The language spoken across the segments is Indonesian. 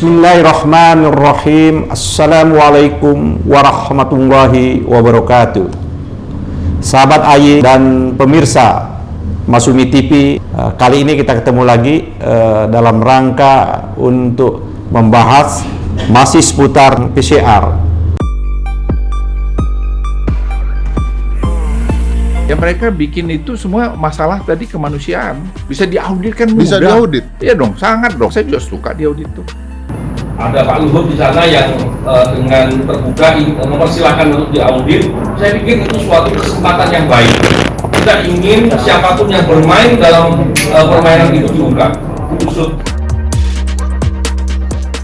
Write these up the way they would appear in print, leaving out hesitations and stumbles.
Bismillahirrahmanirrahim. Assalamualaikum warahmatullahi wabarakatuh. Sahabat AY dan pemirsa Masumi TV, kali ini kita ketemu lagi dalam rangka untuk membahas masih seputar PCR. Ya mereka bikin itu semua masalah tadi kemanusiaan. Bisa diaudit kan mudah. Bisa diaudit? Iya dong, sangat dong. Saya juga suka diaudit tuh. Ada Pak Luhut di sana yang dengan terbuka mempersilahkan untuk diaudit. Saya pikir itu suatu kesempatan yang baik. Kita ingin siapapun yang bermain dalam permainan itu diungkap, diusut.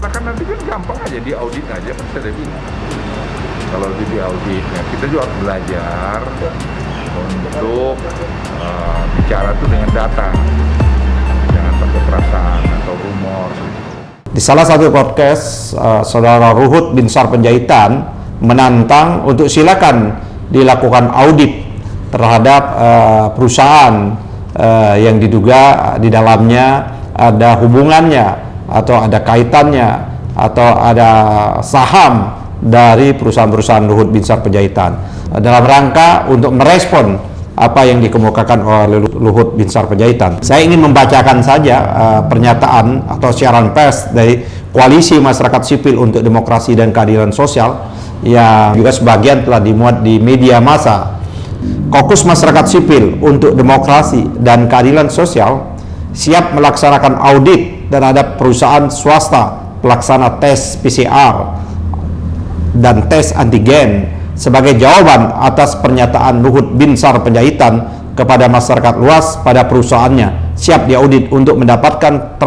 Kan nanti kan gampang aja diaudit aja, kan saya bilang. Kalau diaudit, ya kita juga harus belajar untuk bicara itu dengan data, jangan pakai perasaan atau rumor. Di salah satu podcast, Saudara Ruhut Binsar Panjaitan menantang untuk silakan dilakukan audit terhadap perusahaan yang diduga di dalamnya ada hubungannya atau ada kaitannya atau ada saham dari perusahaan-perusahaan Ruhut Binsar Panjaitan dalam rangka untuk merespon apa yang dikemukakan oleh Luhut Binsar Panjaitan. Saya ingin membacakan saja pernyataan atau siaran pers dari Koalisi Masyarakat Sipil untuk Demokrasi dan Keadilan Sosial yang juga sebagian telah dimuat di media massa. Kokus Masyarakat Sipil untuk Demokrasi dan Keadilan Sosial siap melaksanakan audit terhadap perusahaan swasta pelaksana tes PCR dan tes antigen sebagai jawaban atas pernyataan Luhut Binsar Panjaitan kepada masyarakat luas pada perusahaannya siap diaudit untuk mendapatkan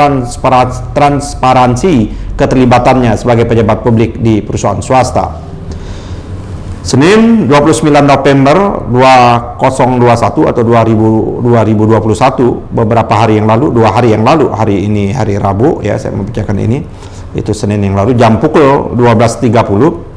transparansi keterlibatannya sebagai pejabat publik di perusahaan swasta. Senin 29 November 2021 atau 2021, beberapa hari yang lalu, 2 hari yang lalu, hari ini hari Rabu ya, saya membacakan ini, itu Senin yang lalu, jam pukul 12.30,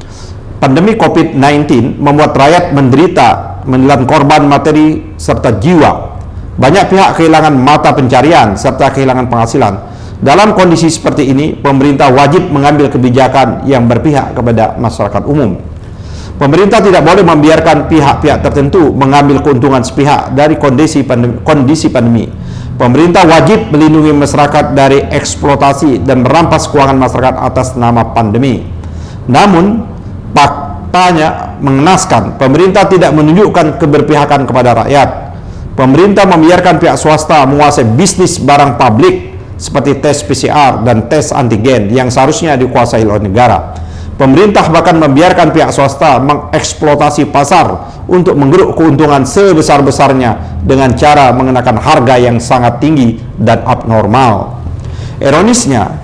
pandemi COVID-19 membuat rakyat menderita, menelan korban materi serta jiwa. Banyak pihak kehilangan mata pencarian serta kehilangan penghasilan. Dalam kondisi seperti ini, pemerintah wajib mengambil kebijakan yang berpihak kepada masyarakat umum. Pemerintah tidak boleh membiarkan pihak-pihak tertentu mengambil keuntungan sepihak dari kondisi pandemi. Pemerintah wajib melindungi masyarakat dari eksploitasi dan merampas keuangan masyarakat atas nama pandemi. Namun, faktanya mengenaskan, pemerintah tidak menunjukkan keberpihakan kepada rakyat. Pemerintah membiarkan pihak swasta menguasai bisnis barang publik seperti tes PCR dan tes antigen yang seharusnya dikuasai oleh negara. Pemerintah bahkan membiarkan pihak swasta mengeksploitasi pasar untuk menggeruk keuntungan sebesar-besarnya dengan cara mengenakan harga yang sangat tinggi dan abnormal. Ironisnya,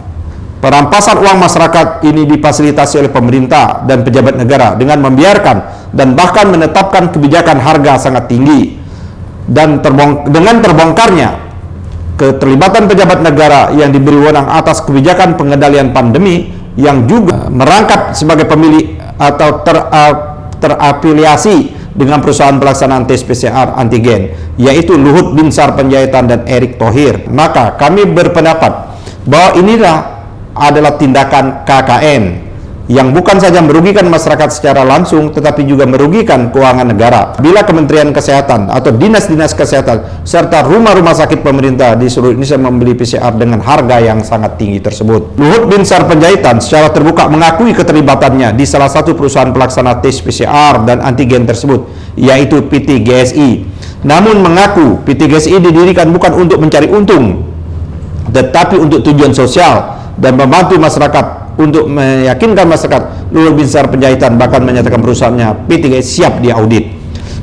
perampasan uang masyarakat ini difasilitasi oleh pemerintah dan pejabat negara dengan membiarkan dan bahkan menetapkan kebijakan harga sangat tinggi. Dan dengan terbongkarnya keterlibatan pejabat negara yang diberi wewenang atas kebijakan pengendalian pandemi yang juga merangkap sebagai pemilik atau terafiliasi dengan perusahaan pelaksanaan tes PCR antigen, yaitu Luhut Binsar Panjaitan dan Erick Thohir. Maka kami berpendapat bahwa inilah adalah tindakan KKN yang bukan saja merugikan masyarakat secara langsung tetapi juga merugikan keuangan negara. Bila Kementerian Kesehatan atau dinas-dinas kesehatan serta rumah-rumah sakit pemerintah di seluruh Indonesia membeli PCR dengan harga yang sangat tinggi tersebut. Luhut Binsar Panjaitan secara terbuka mengakui keterlibatannya di salah satu perusahaan pelaksana tes PCR dan antigen tersebut, yaitu PT GSI. Namun mengaku PT GSI didirikan bukan untuk mencari untung tetapi untuk tujuan sosial dan membantu masyarakat. Untuk meyakinkan masyarakat, Luhut Binsar Panjaitan bahkan menyatakan perusahaannya PT GSI siap diaudit.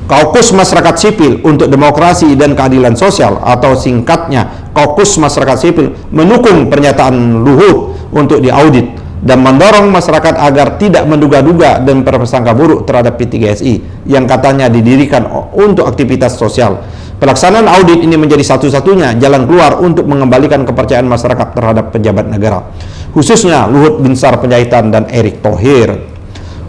Kaukus Masyarakat Sipil untuk Demokrasi dan Keadilan Sosial atau singkatnya Kaukus Masyarakat Sipil mendukung pernyataan Luhut untuk diaudit dan mendorong masyarakat agar tidak menduga-duga dan berprasangka buruk terhadap PT GSI yang katanya didirikan untuk aktivitas sosial. Pelaksanaan audit ini menjadi satu-satunya jalan keluar untuk mengembalikan kepercayaan masyarakat terhadap pejabat negara, khususnya Luhut Binsar Panjaitan dan Erick Thohir.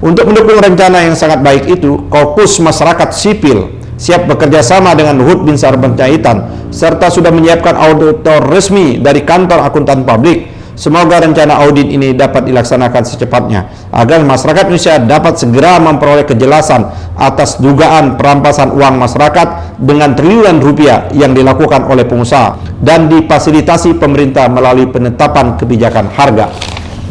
Untuk mendukung rencana yang sangat baik itu, Kaukus Masyarakat Sipil siap bekerja sama dengan Luhut Binsar Panjaitan serta sudah menyiapkan auditor resmi dari kantor akuntan publik Semoga rencana audit ini dapat dilaksanakan secepatnya agar masyarakat Indonesia dapat segera memperoleh kejelasan atas dugaan perampasan uang masyarakat dengan triliunan rupiah yang dilakukan oleh pengusaha dan difasilitasi pemerintah melalui penetapan kebijakan harga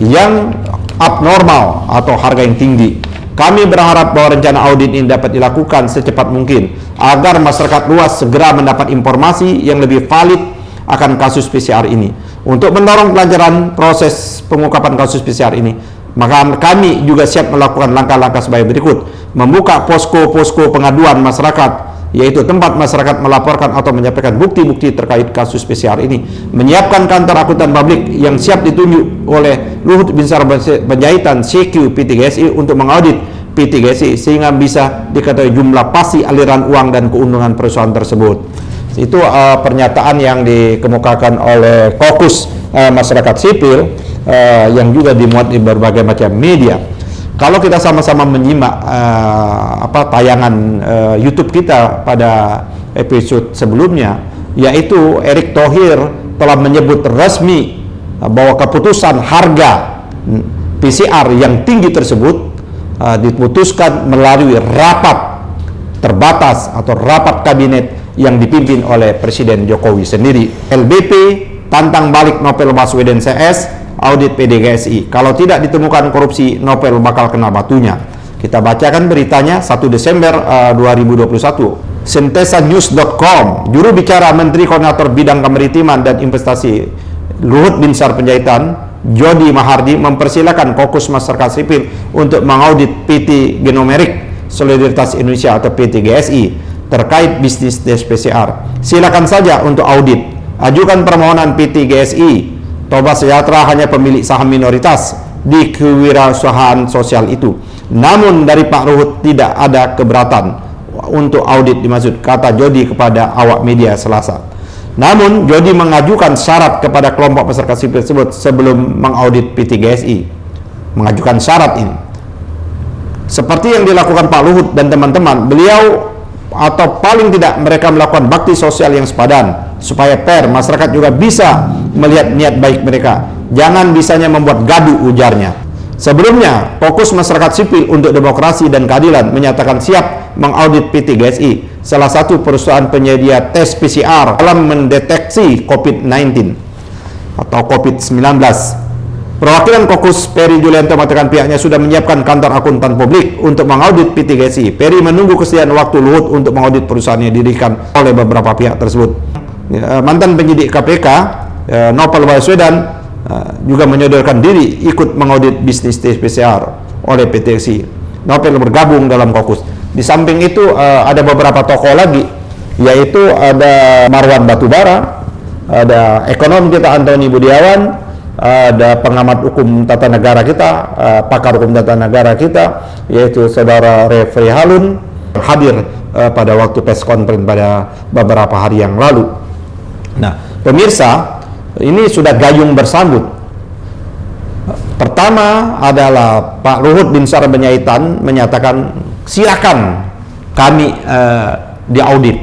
yang abnormal atau harga yang tinggi. Kami berharap bahwa rencana audit ini dapat dilakukan secepat mungkin agar masyarakat luas segera mendapat informasi yang lebih valid akan kasus PCR ini. Untuk mendorong kelancaran proses pengungkapan kasus PCR ini, maka kami juga siap melakukan langkah-langkah sebagai berikut: membuka posko-posko pengaduan masyarakat, yaitu tempat masyarakat melaporkan atau menyampaikan bukti-bukti terkait kasus PCR ini, menyiapkan kantor akuntan publik yang siap ditunjuk oleh Luhut Binsar Panjaitan CQ PT GSI untuk mengaudit PT GSI sehingga bisa diketahui jumlah pasti aliran uang dan keuntungan perusahaan tersebut. Itu pernyataan yang dikemukakan oleh Kokus Masyarakat Sipil yang juga dimuat di berbagai macam media. Kalau kita sama-sama menyimak tayangan YouTube kita pada episode sebelumnya, yaitu Erick Thohir telah menyebut resmi bahwa keputusan harga PCR yang tinggi tersebut diputuskan melalui rapat terbatas atau rapat kabinet yang dipimpin oleh Presiden Jokowi sendiri. LBP tantang balik Novel Baswedan CS audit PD GSI. Kalau tidak ditemukan korupsi, Novel bakal kena batunya. Kita bacakan beritanya 1 Desember 2021. Sentesanews.com, juru bicara Menteri Koordinator Bidang Kemaritiman dan Investasi Luhut Binsar Panjaitan, Jody Mahardi, mempersilakan Kokus Masyarakat Sipil untuk mengaudit PT Genomeric Solidaritas Indonesia atau PT GSI terkait bisnis tes PCR. Silakan saja untuk audit. Ajukan permohonan PT GSI. Toba Sejahtera hanya pemilik saham minoritas di kewirausahaan sosial itu. Namun dari Pak Luhut tidak ada keberatan untuk audit dimaksud, kata Jody kepada awak media Selasa. Namun Jody mengajukan syarat kepada kelompok masyarakat sipil tersebut sebelum mengaudit PT GSI. Mengajukan syarat ini. Seperti yang dilakukan Pak Luhut dan teman-teman, beliau atau paling tidak mereka melakukan bakti sosial yang sepadan supaya fair, masyarakat juga bisa melihat niat baik mereka. Jangan bisanya membuat gaduh, ujarnya. Sebelumnya, Fokus Masyarakat Sipil untuk Demokrasi dan Keadilan menyatakan siap mengaudit PT GSI, salah satu perusahaan penyedia tes PCR dalam mendeteksi COVID-19 atau COVID-19. Perwakilan Kokus Peri Julianto mengatakan pihaknya sudah menyiapkan kantor akuntan publik untuk mengaudit PT GSI. Peri menunggu kesediaan waktu Luhut untuk mengaudit perusahaan yang didirikan oleh beberapa pihak tersebut. Mantan penyidik KPK Novel Baswedan juga menyodorkan diri ikut mengaudit bisnis tes PCR oleh PT GSI. Novel bergabung dalam Kokus. Di samping itu ada beberapa tokoh lagi, yaitu ada Marwan Batubara, ada ekonom kita Antoni Budiawan, ada pengamat hukum tata negara kita, pakar hukum tata negara kita, yaitu saudara Refri Halun, hadir pada waktu press conference pada beberapa hari yang lalu. Nah, pemirsa, ini sudah gayung bersambut. Pertama adalah Pak Luhut Binsar Panjaitan menyatakan silakan kami diaudit.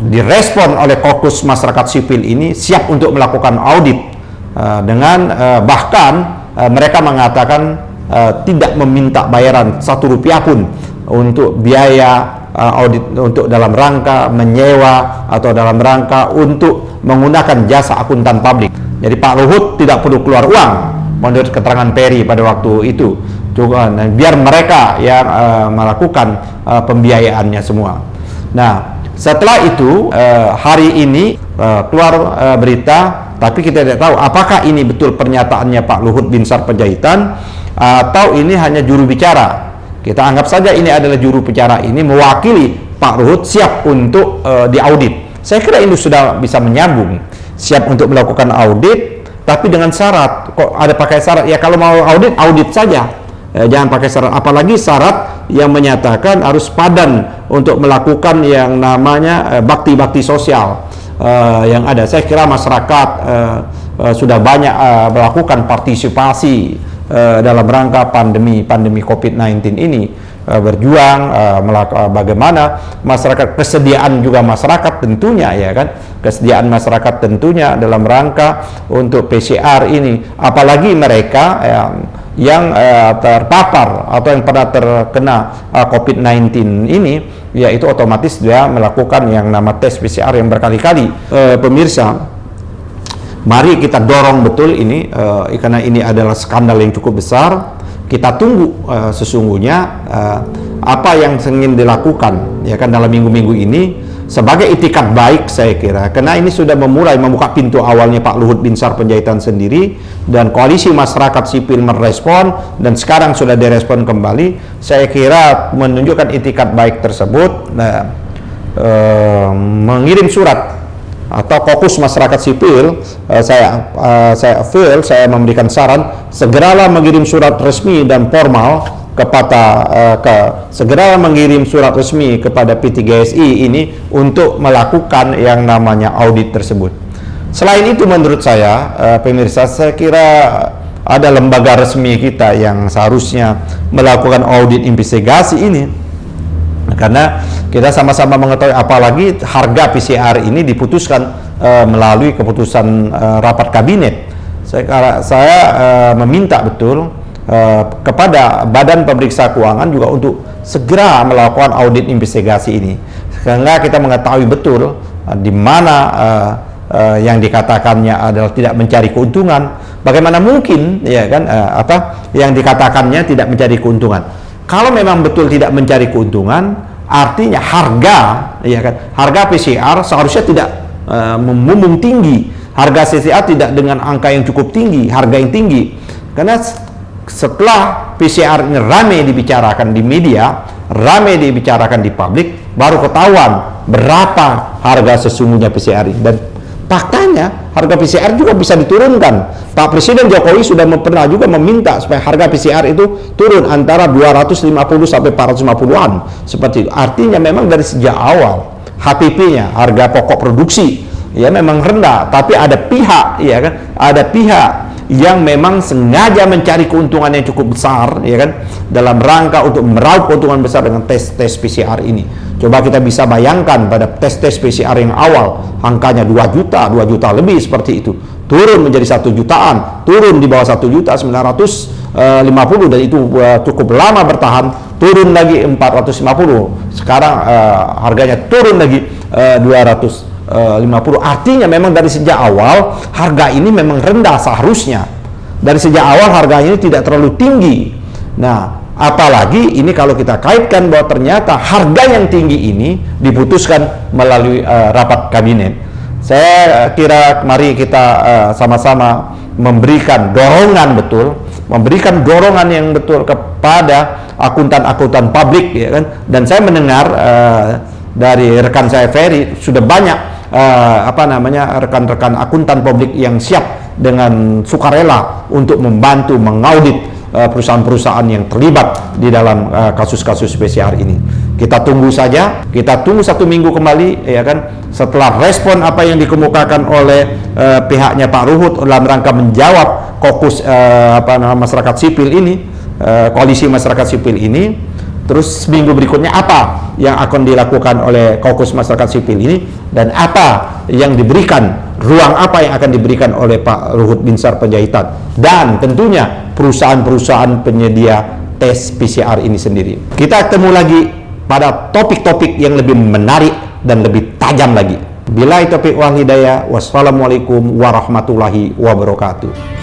Direspon oleh Kokus Masyarakat Sipil ini siap untuk melakukan audit. Dengan bahkan mereka mengatakan tidak meminta bayaran Rp1 pun untuk biaya audit, untuk dalam rangka menyewa atau dalam rangka untuk menggunakan jasa akuntan publik. Jadi Pak Luhut tidak perlu keluar uang menurut keterangan Peri pada waktu itu, juga biar mereka yang melakukan pembiayaannya semua. Nah, setelah itu hari ini keluar berita, tapi kita tidak tahu apakah ini betul pernyataannya Pak Luhut Binsar Panjaitan atau ini hanya juru bicara. Kita anggap saja ini adalah juru bicara ini mewakili Pak Luhut siap untuk diaudit. Saya kira ini sudah bisa menyambung, siap untuk melakukan audit, tapi dengan syarat. Kok ada pakai syarat? Ya kalau mau audit, audit saja. Jangan pakai syarat, apalagi syarat yang menyatakan harus padan untuk melakukan yang namanya bakti-bakti sosial yang ada. Saya kira masyarakat sudah banyak melakukan partisipasi dalam rangka pandemi COVID-19 ini. berjuang, bagaimana masyarakat, kesediaan juga masyarakat tentunya, ya kan, kesediaan masyarakat tentunya dalam rangka untuk PCR ini, apalagi mereka yang terpapar atau yang pernah terkena COVID-19 ini, ya itu otomatis dia melakukan yang nama tes PCR yang berkali-kali. Pemirsa, mari kita dorong betul ini, karena ini adalah skandal yang cukup besar. Kita tunggu sesungguhnya apa yang ingin dilakukan, ya kan, dalam minggu-minggu ini sebagai itikat baik, saya kira, karena ini sudah membuka pintu awalnya Pak Luhut Binsar Panjaitan sendiri, dan koalisi masyarakat sipil merespon, dan sekarang sudah direspon kembali. Saya kira menunjukkan itikat baik tersebut, mengirim surat atau Kokus Masyarakat Sipil, saya memberikan saran segeralah mengirim surat resmi dan formal segera mengirim surat resmi kepada P3GSI ini untuk melakukan yang namanya audit tersebut. Selain itu, menurut saya, pemirsa, saya kira ada lembaga resmi kita yang seharusnya melakukan audit investigasi ini. Karena kita sama-sama mengetahui, apalagi harga PCR ini diputuskan melalui keputusan rapat kabinet. Saya meminta betul kepada Badan Pemeriksa Keuangan juga untuk segera melakukan audit investigasi ini, sehingga kita mengetahui betul di mana yang dikatakannya adalah tidak mencari keuntungan. Bagaimana mungkin, ya kan, yang dikatakannya tidak mencari keuntungan? Kalau memang betul tidak mencari keuntungan, artinya harga, ya kan, harga PCR seharusnya tidak membumbung tinggi. Harga PCR tidak dengan angka yang cukup tinggi, harga yang tinggi. Karena setelah PCR ini ramai dibicarakan di media, ramai dibicarakan di publik, baru ketahuan berapa harga sesungguhnya PCR ini. Dan faktanya harga PCR juga bisa diturunkan. Pak Presiden Jokowi sudah pernah juga meminta supaya harga PCR itu turun antara 250 sampai 450-an seperti itu. Artinya memang dari sejak awal HPP-nya, harga pokok produksi, ya memang rendah, tapi ada pihak, ya kan, ada pihak yang memang sengaja mencari keuntungan yang cukup besar, ya kan, dalam rangka untuk meraup keuntungan besar dengan tes PCR ini. Coba kita bisa bayangkan pada tes PCR yang awal angkanya 2 juta lebih seperti itu, turun menjadi 1 jutaan, turun di bawah 1.950.000, dan itu cukup lama bertahan, turun lagi 450, sekarang harganya turun lagi 250. Artinya memang dari sejak awal harga ini memang rendah seharusnya. Dari sejak awal harga ini tidak terlalu tinggi. Nah, apalagi ini kalau kita kaitkan bahwa ternyata harga yang tinggi ini diputuskan melalui rapat kabinet. Saya kira mari kita sama-sama memberikan dorongan betul, memberikan dorongan yang betul kepada akuntan-akuntan publik, ya kan. Dan saya mendengar dari rekan saya Ferry sudah banyak rekan-rekan akuntan publik yang siap dengan sukarela untuk membantu mengaudit perusahaan-perusahaan yang terlibat di dalam kasus-kasus PCR ini. Kita tunggu saja, kita tunggu 1 minggu kembali, ya kan, setelah respon apa yang dikemukakan oleh pihaknya Pak Luhut dalam rangka menjawab Kokus masyarakat sipil ini, koalisi masyarakat sipil ini. Terus minggu berikutnya apa yang akan dilakukan oleh Kokus Masyarakat Sipil ini, dan apa yang diberikan, ruang apa yang akan diberikan oleh Pak Luhut Binsar Panjaitan, dan tentunya perusahaan-perusahaan penyedia tes PCR ini sendiri. Kita ketemu lagi pada topik-topik yang lebih menarik dan lebih tajam lagi. Billahi taufiq wal hidayah. Wassalamualaikum warahmatullahi wabarakatuh.